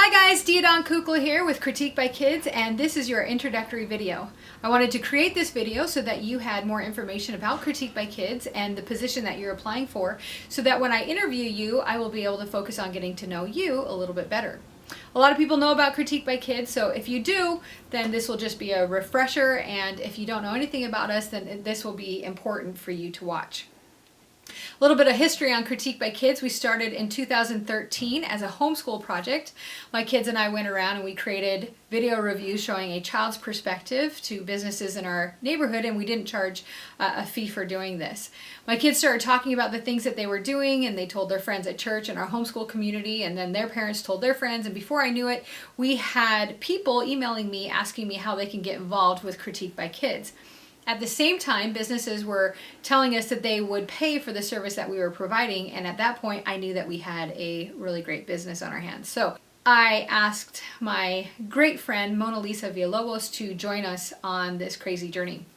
Hi guys, Diadon Kukla here with Critique by Kids, and this is your introductory video. I wanted to create this video so that you had more information about Critique by Kids and the position that you're applying for, so that when I interview you, I will be able to focus on getting to know you a little bit better. A lot of people know about Critique by Kids, so if you do, then this will just be a refresher, and if you don't know anything about us, then this will be important for you to watch. A little bit of history on Critique by Kids. We started in 2013 as a homeschool project. My kids and I went around and we created video reviews showing a child's perspective to businesses in our neighborhood, and we didn't charge a fee for doing this. My kids started talking about the things that they were doing, and they told their friends at church and our homeschool community, and then their parents told their friends, and before I knew it, we had people emailing me asking me how they can get involved with Critique by Kids. At the same time, businesses were telling us that they would pay for the service that we were providing, and at that point I knew that we had a really great business on our hands. So I asked my great friend Mona Lisa Villalobos to join us on this crazy journey.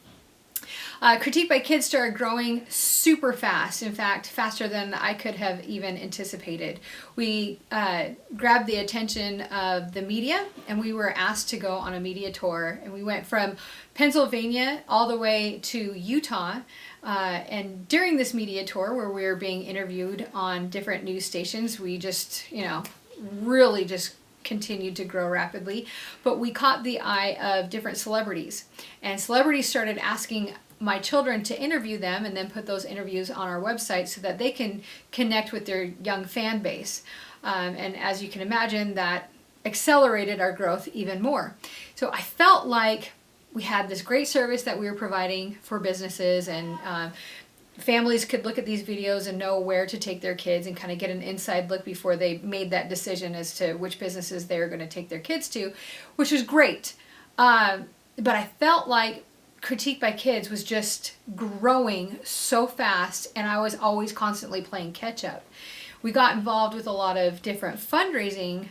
Critique by Kids started growing super fast, in fact faster than I could have even anticipated. We grabbed the attention of the media, and we were asked to go on a media tour, and we went from Pennsylvania all the way to Utah, and during this media tour where we were being interviewed on different news stations, we just really just continued to grow rapidly. But we caught the eye of different celebrities, and celebrities started asking my children to interview them and then put those interviews on our website so that they can connect with their young fan base. And as you can imagine, that accelerated our growth even more. So I felt like we had this great service that we were providing for businesses, and families could look at these videos and know where to take their kids and kind of get an inside look before they made that decision as to which businesses they were going to take their kids to, which was great. But I felt like Critique by Kids was just growing so fast, and I was always constantly playing catch up. We got involved with a lot of different fundraising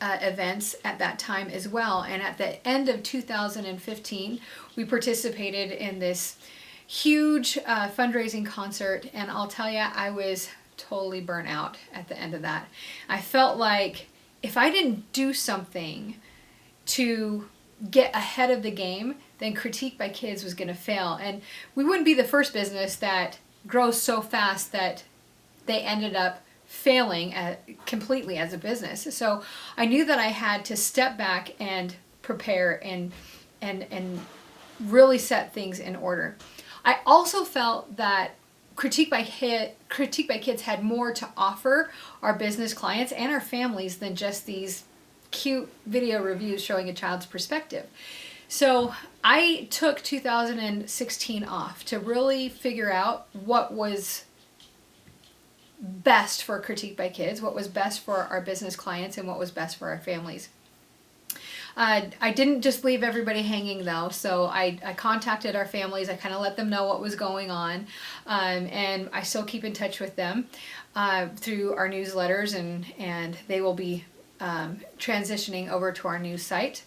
events at that time as well, and at the end of 2015 we participated in this huge fundraising concert, and I'll tell you, I was totally burnt out at the end of that. I felt like if I didn't do something to get ahead of the game, then Critique by Kids was going to fail, and we wouldn't be the first business that grows so fast that they ended up failing completely as a business. So I knew that I had to step back and prepare and really set things in order. I also felt that Critique by Kids had more to offer our business clients and our families than just these cute video reviews showing a child's perspective. So I took 2016 off to really figure out what was best for Critique by Kids, what was best for our business clients, and what was best for our families. I didn't just leave everybody hanging though, so I contacted our families. I kind of let them know what was going on, and I still keep in touch with them through our newsletters, and they will be transitioning over to our new site.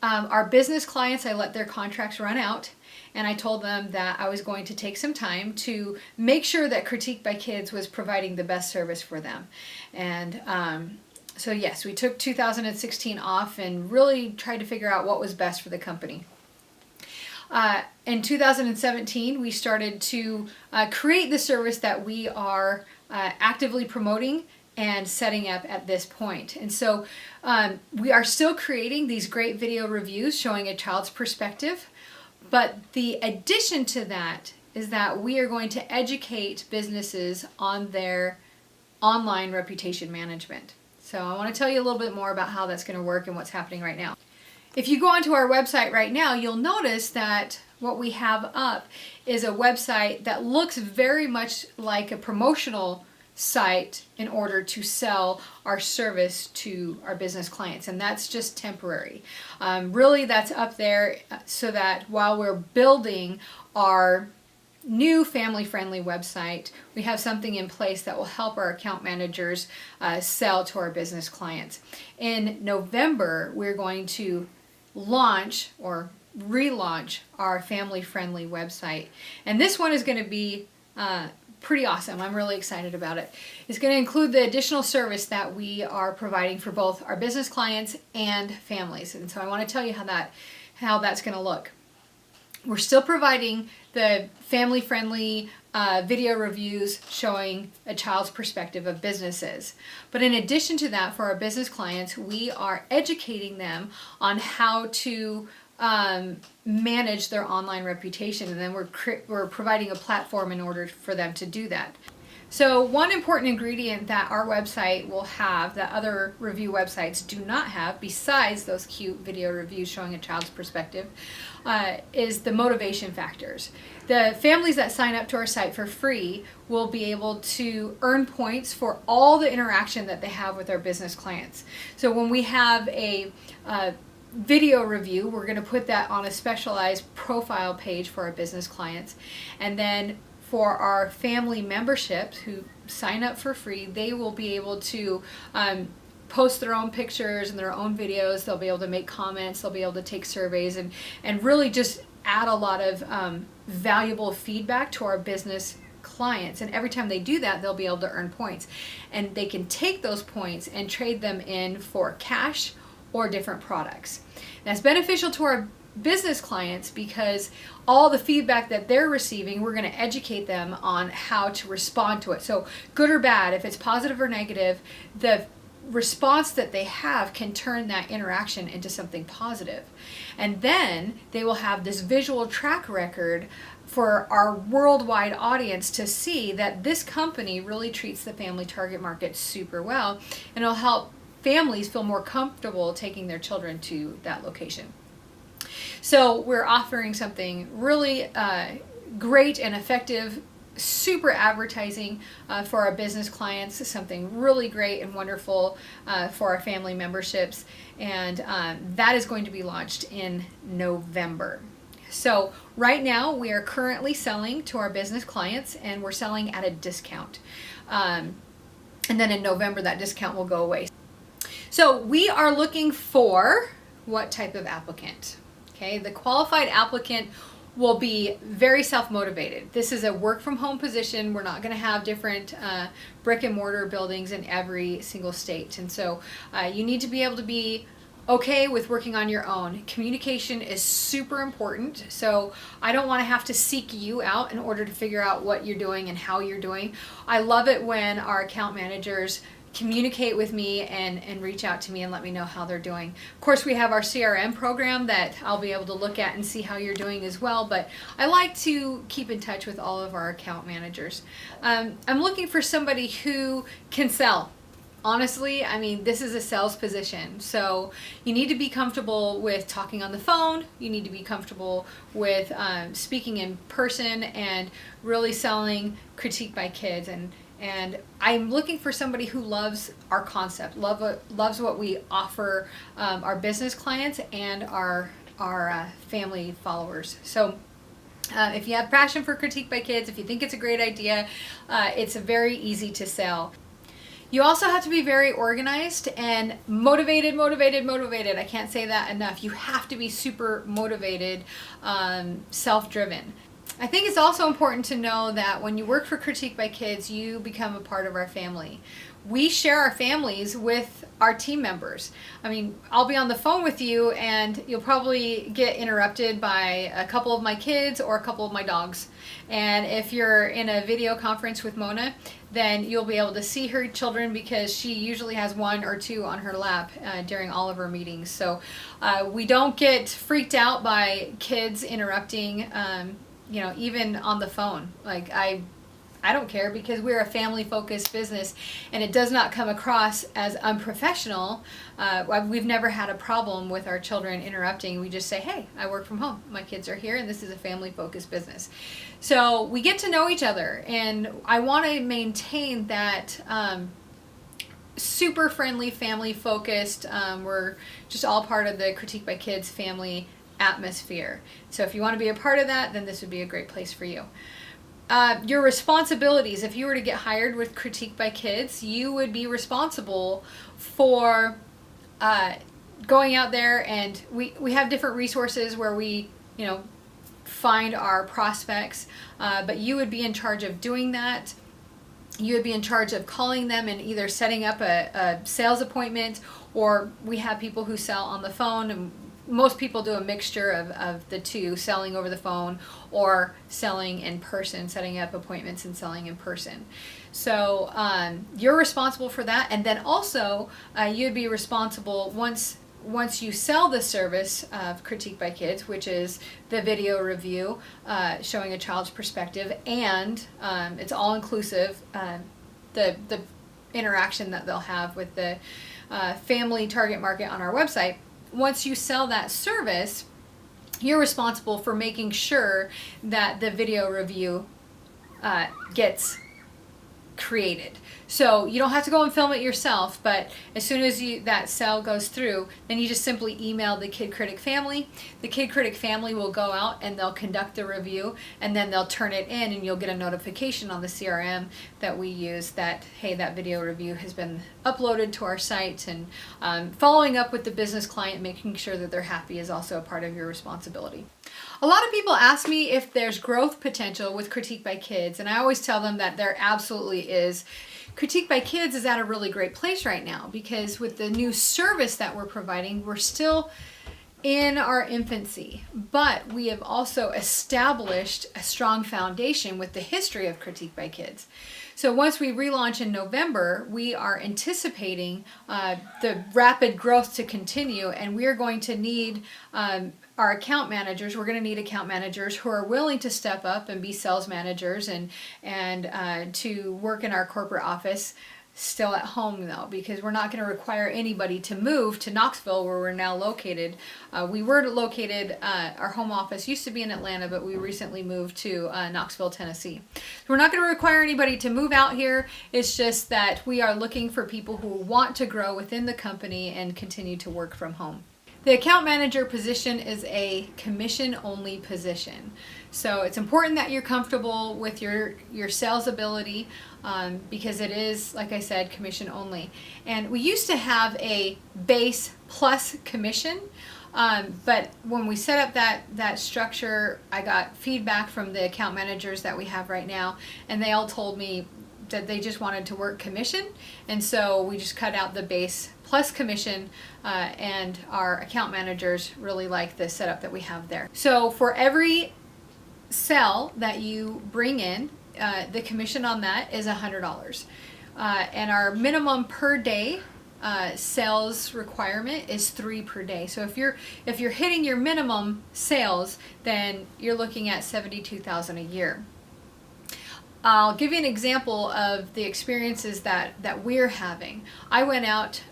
Our business clients, I let their contracts run out, and I told them that I was going to take some time to make sure that Critique by Kids was providing the best service for them. And so yes, we took 2016 off and really tried to figure out what was best for the company. In 2017, we started to create the service that we are actively promoting and setting up at this point. And so we are still creating these great video reviews showing a child's perspective, but the addition to that is that we are going to educate businesses on their online reputation management. So I want to tell you a little bit more about how that's going to work and what's happening right now. If you go onto our website right now, you'll notice that what we have up is a website that looks very much like a promotional site in order to sell our service to our business clients, and that's just temporary. Really, that's up there so that while we're building our new family-friendly website, we have something in place that will help our account managers sell to our business clients. In November, we're going to launch or relaunch our family-friendly website, and this one is going to be pretty awesome. I'm really excited about it. It's going to include the additional service that we are providing for both our business clients and families. And so I want to tell you how that's going to look. We're still providing the family-friendly video reviews showing a child's perspective of businesses. But in addition to that, for our business clients, we are educating them on how to manage their online reputation, and then we're providing a platform in order for them to do that. So one important ingredient that our website will have that other review websites do not have, besides those cute video reviews showing a child's perspective, is the motivation factors. The families that sign up to our site for free will be able to earn points for all the interaction that they have with our business clients. So when we have a video review, we're going to put that on a specialized profile page for our business clients. And then for our family memberships who sign up for free, they will be able to post their own pictures and their own videos. They'll be able to make comments, they'll be able to take surveys, and really just add a lot of valuable feedback to our business clients. And every time they do that, they'll be able to earn points. And they can take those points and trade them in for cash or different products. That's beneficial to our business clients because all the feedback that they're receiving, we're going to educate them on how to respond to it. So good or bad, if it's positive or negative, the response that they have can turn that interaction into something positive. And then they will have this visual track record for our worldwide audience to see that this company really treats the family target market super well, and it'll help families feel more comfortable taking their children to that location. So we're offering something really great and effective, super advertising for our business clients, something really great and wonderful for our family memberships, and that is going to be launched in November. So right now we are currently selling to our business clients, and we're selling at a discount. And then in November that discount will go away. So we are looking for what type of applicant? Okay, the qualified applicant will be very self-motivated. This is a work from home position. We're not going to have different brick and mortar buildings in every single state. And so you need to be able to be okay with working on your own. Communication is super important. So I don't want to have to seek you out in order to figure out what you're doing and how you're doing. I love it when our account managers communicate with me and reach out to me and let me know how they're doing. Of course, we have our CRM program that I'll be able to look at and see how you're doing as well, but I like to keep in touch with all of our account managers. I'm looking for somebody who can sell. Honestly, I mean, this is a sales position, so you need to be comfortable with talking on the phone. You need to be comfortable with speaking in person and really selling Critique by Kids. And I'm looking for somebody who loves our concept, loves what we offer our business clients and our family followers. So if you have passion for Critique by Kids, if you think it's a great idea, it's very easy to sell. You also have to be very organized and motivated. I can't say that enough. You have to be super motivated, self-driven. I think it's also important to know that when you work for Critique by Kids, you become a part of our family. We share our families with our team members. I mean, I'll be on the phone with you and you'll probably get interrupted by a couple of my kids or a couple of my dogs. And if you're in a video conference with Mona, then you'll be able to see her children because she usually has one or two on her lap during all of her meetings. So we don't get freaked out by kids interrupting, you know, even on the phone. Like I don't care because we're a family-focused business and it does not come across as unprofessional. We've never had a problem with our children interrupting. We just say, hey, I work from home. My kids are here and this is a family-focused business. So we get to know each other, and I want to maintain that super friendly, family-focused. We're just all part of the Critique by Kids family atmosphere. So if you want to be a part of that, then this would be a great place for you. Your responsibilities, if you were to get hired with Critique by Kids, you would be responsible for going out there, and we have different resources where we, you know, find our prospects, but you would be in charge of doing that. You would be in charge of calling them and either setting up a sales appointment, or we have people who sell on the phone, and most people do a mixture of the two, selling over the phone or selling in person, setting up appointments and selling in person. So you're responsible for that. And then also you'd be responsible once you sell the service of Critique by Kids, which is the video review showing a child's perspective, and it's all inclusive, the interaction that they'll have with the family target market on our website. Once you sell that service, you're responsible for making sure that the video review gets created. So you don't have to go and film it yourself, but as soon as that sale goes through, then you just simply email the Kid Critic family. The Kid Critic family will go out and they'll conduct the review, and then they'll turn it in, and you'll get a notification on the CRM that we use that, hey, that video review has been uploaded to our site, and following up with the business client, making sure that they're happy, is also a part of your responsibility. A lot of people ask me if there's growth potential with Critique by Kids, and I always tell them that there absolutely is. Critique by Kids is at a really great place right now, because with the new service that we're providing, we're still in our infancy, but we have also established a strong foundation with the history of Critique by Kids. So once we relaunch in November, we are anticipating the rapid growth to continue, and we are going to need our account managers. We're going to need account managers who are willing to step up and be sales managers and to work in our corporate office, still at home though, because we're not going to require anybody to move to Knoxville, where we're now located. We were located, our home office used to be in Atlanta, but we recently moved to Knoxville, Tennessee. So we're not going to require anybody to move out here. It's just that we are looking for people who want to grow within the company and continue to work from home. The account manager position is a commission-only position. So it's important that you're comfortable with your sales ability, because it is, like I said, commission only. And we used to have a base plus commission, but when we set up that structure, I got feedback from the account managers that we have right now, and they all told me that they just wanted to work commission, and so we just cut out the base plus commission, and our account managers really like the setup that we have there. So for every sell that you bring in, the commission on that is $100, and our minimum per day sales requirement is 3 per day. So if you're hitting your minimum sales, then you're looking at $72,000 a year. I'll give you an example of the experiences that we're having. I went out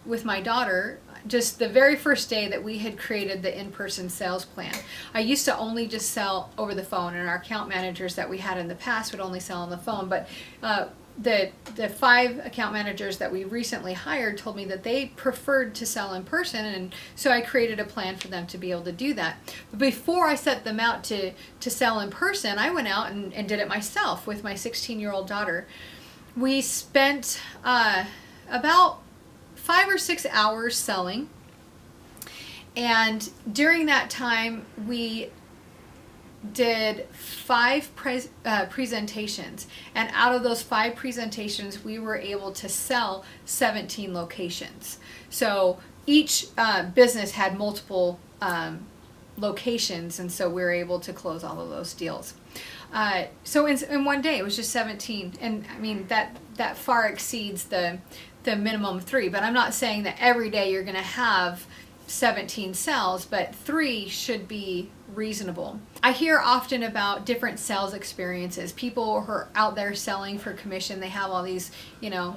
with my daughter just the very first day that we had created the in-person sales plan. I used to only just sell over the phone, and our account managers that we had in the past would only sell on the phone, but the 5 account managers that we recently hired told me that they preferred to sell in person, and so I created a plan for them to be able to do that. But before I set them out to sell in person, I went out and did it myself with my 16-year-old daughter. We spent about 5 or 6 hours selling, and during that time we did 5 presentations, and out of those 5 presentations we were able to sell 17 locations. So each business had multiple locations, and so we were able to close all of those deals. So in one day it was just 17, and I mean that far exceeds the minimum 3, but I'm not saying that every day you're going to have 17 sales, but 3 should be reasonable. I hear often about different sales experiences. People who are out there selling for commission, they have all these,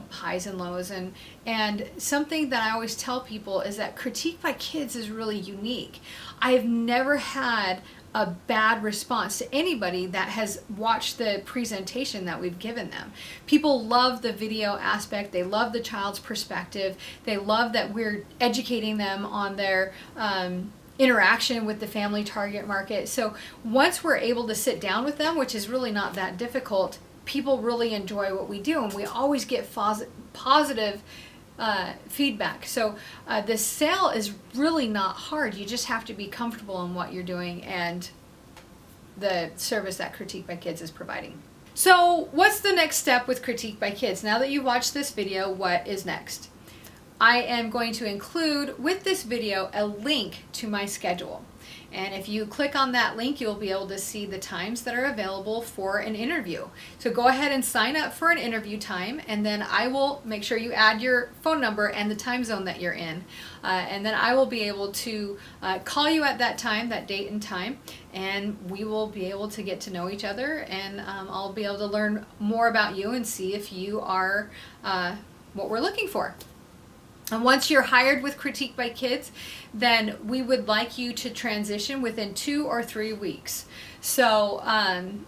highs and lows, and something that I always tell people is that Critique by Kids is really unique. I've never had a bad response to anybody that has watched the presentation that we've given them. People love the video aspect, they love the child's perspective, they love that we're educating them on their interaction with the family target market. So once we're able to sit down with them, which is really not that difficult, people really enjoy what we do, and we always get positive feedback. So the sale is really not hard. You just have to be comfortable in what you're doing and the service that Critique by Kids is providing. So what's the next step with Critique by Kids? Now that you've watched this video, what is next? I am going to include with this video a link to my schedule. And if you click on that link, you'll be able to see the times that are available for an interview. So go ahead and sign up for an interview time, and then I will make sure you add your phone number and the time zone that you're in. And then I will be able to call you at that time, that date and time, and we will be able to get to know each other, and I'll be able to learn more about you and see if you are what we're looking for. And once you're hired with Critique by Kids, then we would like you to transition within 2 or 3 weeks. So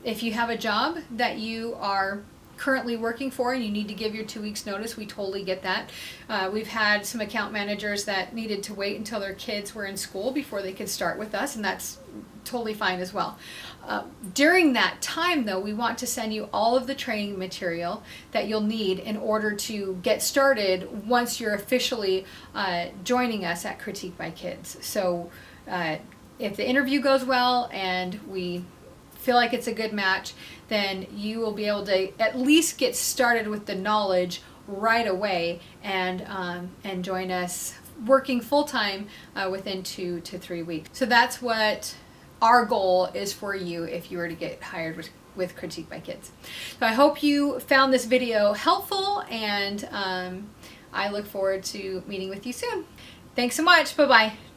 if you have a job that you are currently working for and you need to give your 2 weeks notice, we totally get that. We've had some account managers that needed to wait until their kids were in school before they could start with us, and that's totally fine as well. During that time though, we want to send you all of the training material that you'll need in order to get started once you're officially joining us at Critique by Kids. So if the interview goes well and we feel like it's a good match, then you will be able to at least get started with the knowledge right away and join us working full-time within 2 to 3 weeks. So that's what our goal is for you if you were to get hired with Critique by Kids. So I hope you found this video helpful, and I look forward to meeting with you soon. Thanks so much. Bye-bye.